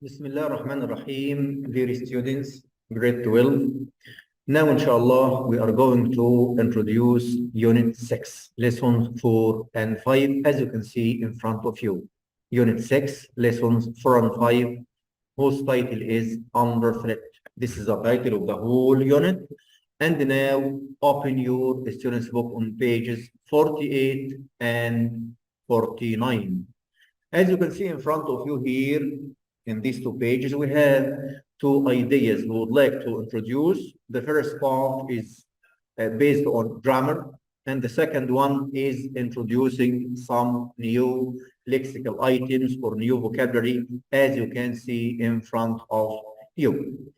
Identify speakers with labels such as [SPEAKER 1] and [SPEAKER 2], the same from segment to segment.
[SPEAKER 1] Bismillah ar-Rahman ar-Rahim, dear students, grade 12. Now, inshallah, we are going to introduce Unit 6, Lessons 4 and 5, as you can see in front of you. Unit 6, Lessons 4 and 5, whose title is Under Threat. This is the title of the whole unit. And now, open your student's book on pages 48 and 49. As you can see in front of you here, in these two pages, we have two ideas we would like to introduce. The first part is based on grammar, and the second one is introducing some new lexical items or new vocabulary, as you can see in front of you.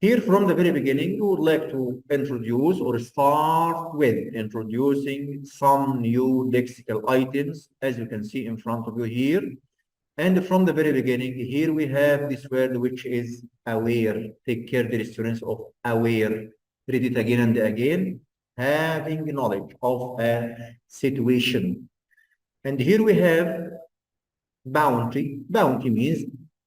[SPEAKER 1] Here from the very beginning, we would like to introduce or start with introducing some new lexical items, as you can see in front of you here. And from the very beginning, here we have this word which is aware. Take care, dear students, of aware. Read it again and again. Having knowledge of a situation. And here we have bounty. Bounty means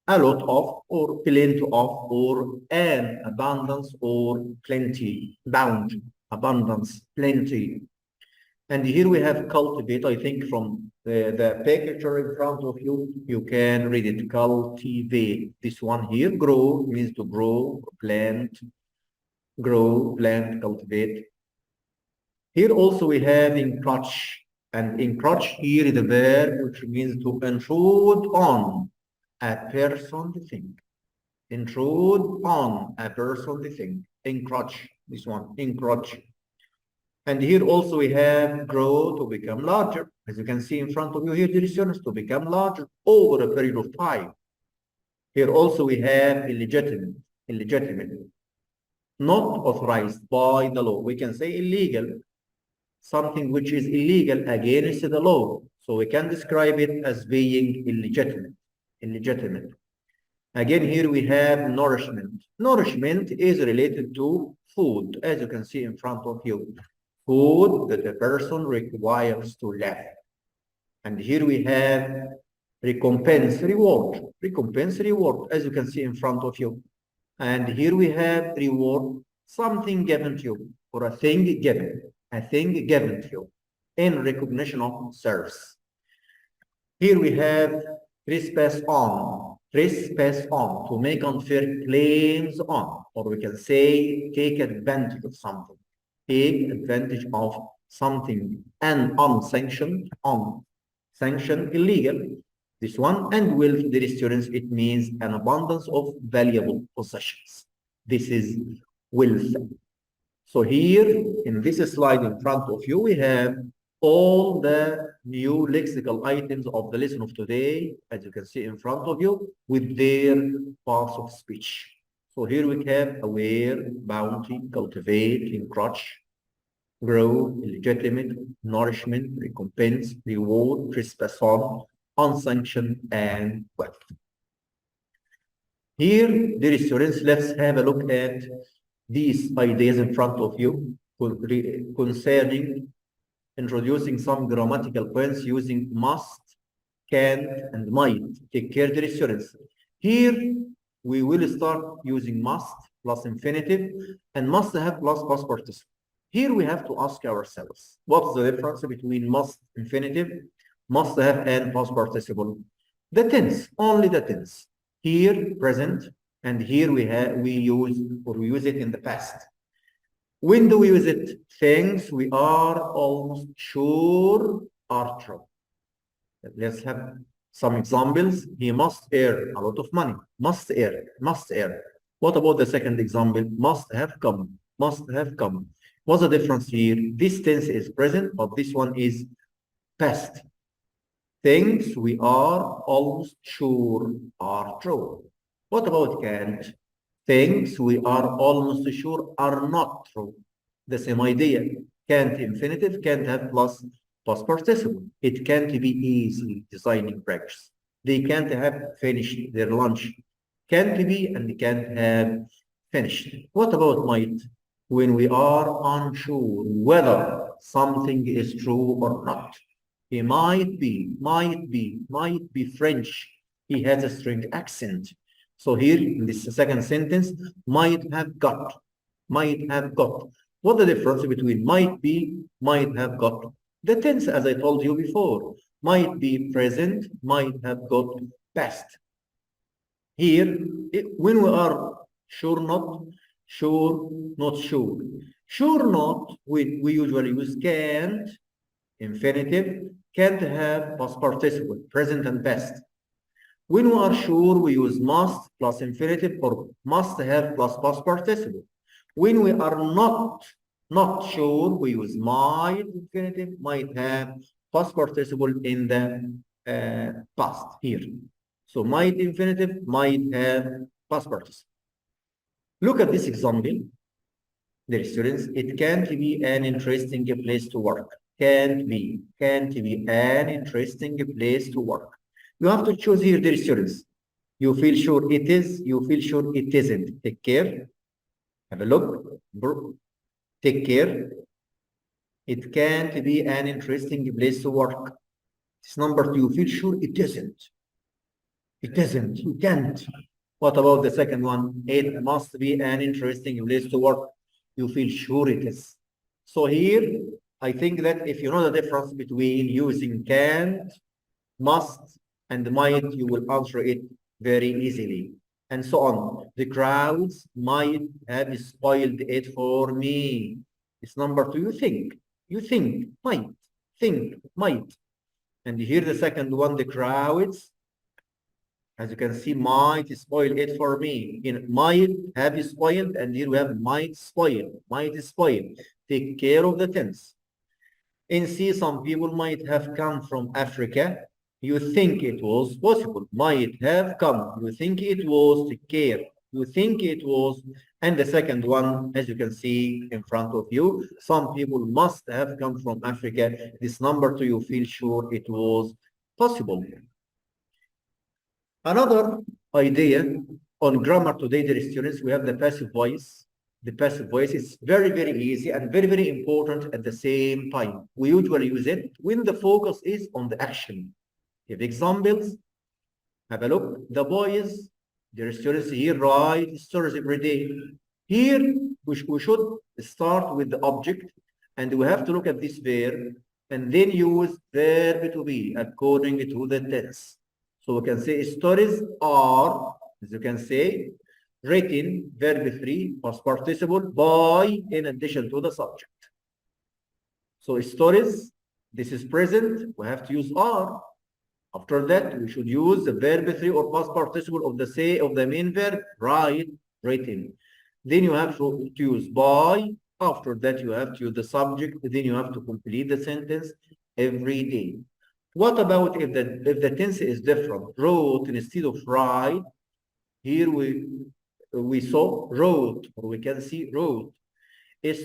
[SPEAKER 1] a lot of, or plenty of, or an abundance, or plenty. Bounty, abundance, plenty. And here we have cultivate. I think from the picture in front of you, you can read it. Cultivate. This one here, grow, means to grow, plant, cultivate. Here also we have encroach. And encroach here is a verb which means to intrude on a person, the thing. Intrude on a person, the thing. Encroach, this one, encroach. And here also we have grow, to become larger. As you can see in front of you here, dear students, to become larger over a period of time. Here also we have illegitimate, not authorized by the law. We can say illegal, something which is illegal against the law. So we can describe it as being illegitimate. Again, here we have nourishment. Nourishment is related to food, as you can see in front of you. Food that a person requires to live. And here we have recompense, reward. Recompense, reward, as you can see in front of you. And here we have reward, something given to you, or a thing given to you in recognition of service. Here we have trespass on, to make unfair claims on, or we can say take advantage of something. Take advantage of something, and unsanctioned, illegal. This one, and wealth, dear students, it means an abundance of valuable possessions. This is wealth. So here in this slide in front of you, we have all the new lexical items of the lesson of today, as you can see in front of you, with their parts of speech. So here we have aware, bounty, cultivate, encroach, grow, illegitimate, nourishment, recompense, reward, trespass on, unsanctioned, and wealth. Here, dear students, let's have a look at these ideas in front of you concerning introducing some grammatical points using must, can, and might. Take care, dear students. Here, we will start using must plus infinitive and must have plus past participle. Here we have to ask ourselves, what's the difference between must infinitive, must have, and past participle? The tense, only the tense. Here, present, and here we use it in the past. When do we use it? Things we are almost sure are true. Let's have some examples. He must earn a lot of money. Must earn. What about the second example? Must have come. What's the difference here? This tense is present, but this one is past. Things we are almost sure are true. What about can't? Things we are almost sure are not true. The same idea. Can't infinitive, can't have plus past participle. It can't be easy designing breakfast. They can't have finished their lunch. Can't be and can't have finished. What about might? When we are unsure whether something is true or not. He might be French. He has a strange accent. So here in this second sentence, might have got, might have got. What the difference between might be, might have got? The tense, as I told you before, might be present, might have got past. Here, when we are sure not, sure not sure. Sure not, we usually use can't, infinitive, can't have past participle, present and past. When we are sure, we use must plus infinitive or must have plus past participle. When we are not sure, we use might infinitive, might have past participle in the past here. So might infinitive, might have past participle. Look at this example, dear students. It can't be an interesting place to work. Can't be an interesting place to work. You have to choose here, dear students. You feel sure it is, you feel sure it isn't. Take care. Have a look. Take care. It can't be an interesting place to work. It's number two. You feel sure it isn't. It isn't. You can't. What about the second one? It must be an interesting place to work. You feel sure it is. So here, I think that if you know the difference between using can't, must, and might, you will answer it very easily. And so on. The crowds might have spoiled it for me. It's number two. You think, might. And here the second one, the crowds, as you can see, might spoil it for me. In might have spoiled, and here we have might spoil. Take care of the tense. In C, some people might have come from Africa. You think it was possible. Might have come. You think it was. Take care. You think it was. And the second one, as you can see in front of you, some people must have come from Africa. This number two, you feel sure it was possible. Another idea on grammar today, dear students, we have the passive voice. The passive voice is very, very easy and very, very important at the same time. We usually use it when the focus is on the action. Give examples. Have a look. The boys, dear students, here write stories every day. Here, we should start with the object, and we have to look at this verb, and then use verb to be according to the tense. So we can say stories are, as you can say, written, verb 3, past participle, by, in addition to the subject. So stories, this is present, we have to use are. After that, we should use the verb 3 or past participle of the main verb, write, written. Then you have to use by. After that, you have to use the subject. Then you have to complete the sentence every day. What about if the tense is different? Wrote instead of write. Here we saw wrote, or we can see wrote.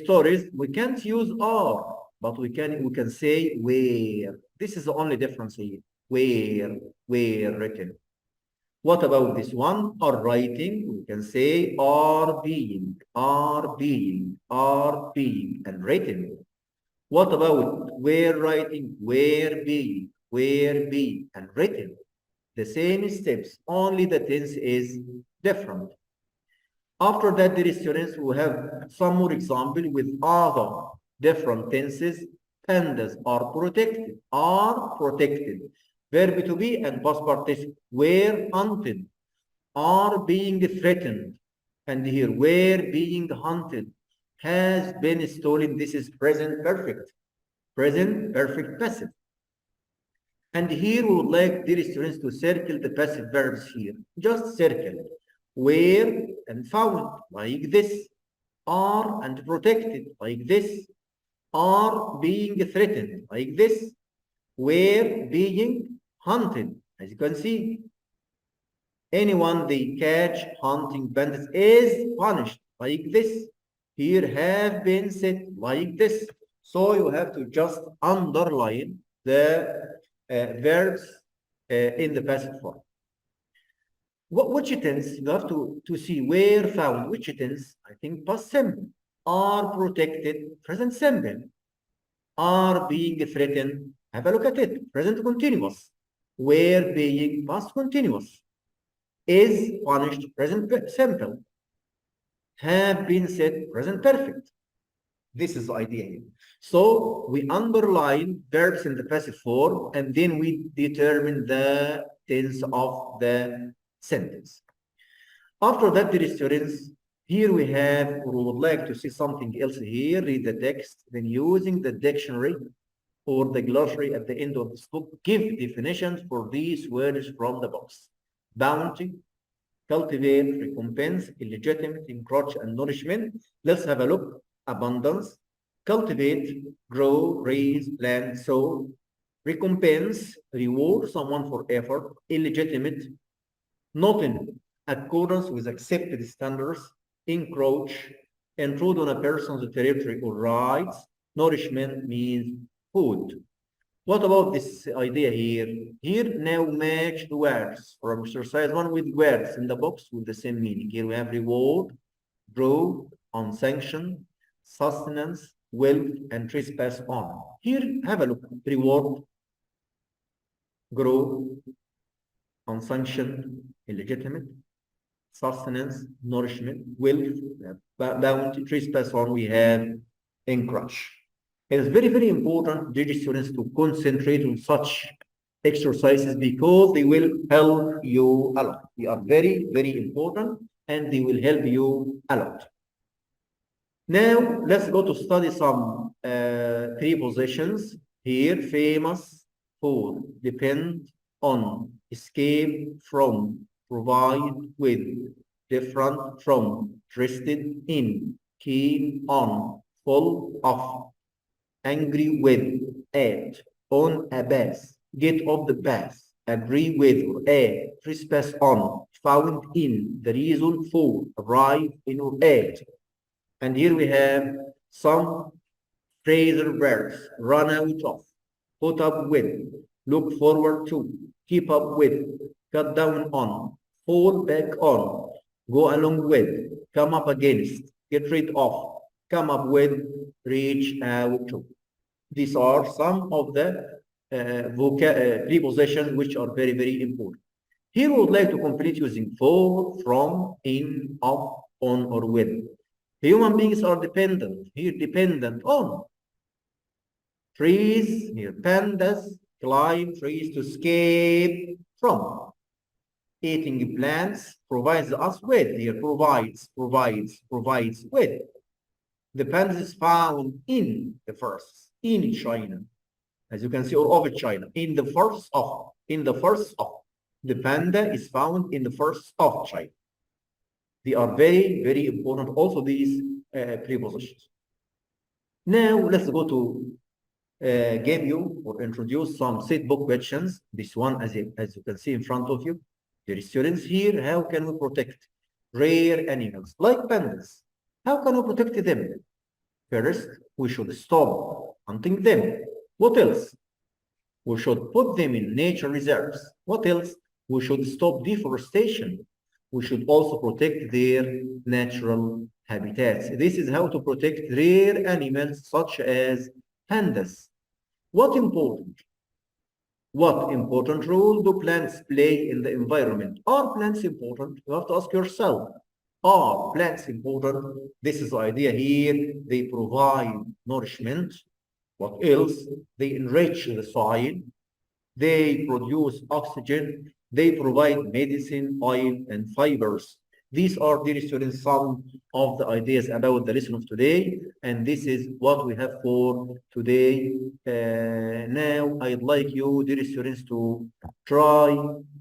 [SPEAKER 1] Stories, we can't use are, but we can say were. This is the only difference here. Were written. What about this one? Are writing, we can say are being, and written. What about were writing, were being, and written? The same steps, only the tense is different. After that, dear students, we have some more example with other different tenses. Pandas are protected, Verb to be and past participle, were hunted, are being threatened, and here were being hunted, has been stolen. This is present perfect passive. And here we would like dear students to circle the passive verbs here. Just circle. Were and found, like this. Are and protected, like this. Are being threatened, like this. Were being hunted, as you can see. Anyone they catch hunting bandits is punished, like this. Here have been said, like this. So you have to just underline the verbs in the passive form. Which tense? You have to see where found. Which tense? I think past simple. Are protected, present simple. Are being threatened. Have a look at it. Present continuous. Were being past continuous. Is punished present simple. Have been said present perfect. This is the idea here. So we underline verbs in the passive form and then we determine the tense of the sentence. After that, dear students, here we have, we would like to see something else here. Read the text, then using the dictionary or the glossary at the end of this book, give definitions for these words from the box. Bounty, cultivate, recompense, illegitimate, encroach, and nourishment. Let's have a look. Abundance, cultivate, grow, raise, plant, sow. Recompense, reward someone for effort. Illegitimate, not in accordance with accepted standards. Encroach, intrude on a person's territory or rights. Nourishment means food. What about this idea here? Here now match the words from exercise 1 with words in the box with the same meaning. Here we have reward, grow, unsanctioned, sustenance, wealth, and trespass on. Here, have a look. Reward, grow, unsanctioned, illegitimate, sustenance, nourishment, wealth, bounty, trespass on, we have encroach. It is very, very important, dear students, to concentrate on such exercises because they will help you a lot. They are very, very important and they will help you a lot. Now, let's go to study some prepositions here. Famous for, depend on, escape from, provide with, different from, interested in, keen on, full of, angry with, at, on a bus, get off the bus, agree with or at, trespass on, found in, the reason for, arrive in or at. And here we have some phrasal verbs: run out of, put up with, look forward to, keep up with, cut down on, fall back on, go along with, come up against, get rid of, come up with, reach out to. These are some of the prepositions which are very, very important. Here we would like to complete using for, from, in, of, on, or with. Human beings are dependent. Here, dependent on. Trees, here, pandas, climb trees to escape from. Eating plants provides us with. Here, provides with. The pandas is found in the forests, in China, as you can see, or over China, in the forests of, the panda is found in the forests of China. They are very, very important, also these prepositions. Now, let's go to give you or introduce some set book questions. This one, as you can see in front of you. Dear students, here, how can we protect rare animals like pandas? How can we protect them? First, we should stop hunting them. What else? We should put them in nature reserves. What else? We should stop deforestation. We should also protect their natural habitats. This is how to protect rare animals such as pandas. What important role do plants play in the environment? Are plants important? You have to ask yourself. Are plants important? This is the idea here. They provide nourishment. What else? They enrich the soil. They produce oxygen. They provide medicine, oil, and fibers. These are, dear students, some of the ideas about the lesson of today, and this is what we have for today. Now, I'd like you, dear students, to try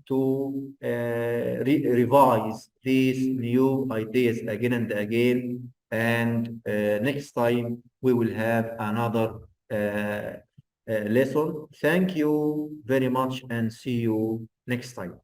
[SPEAKER 1] to revise these new ideas again and again, and next time we will have another lesson. Thank you very much and see you next time.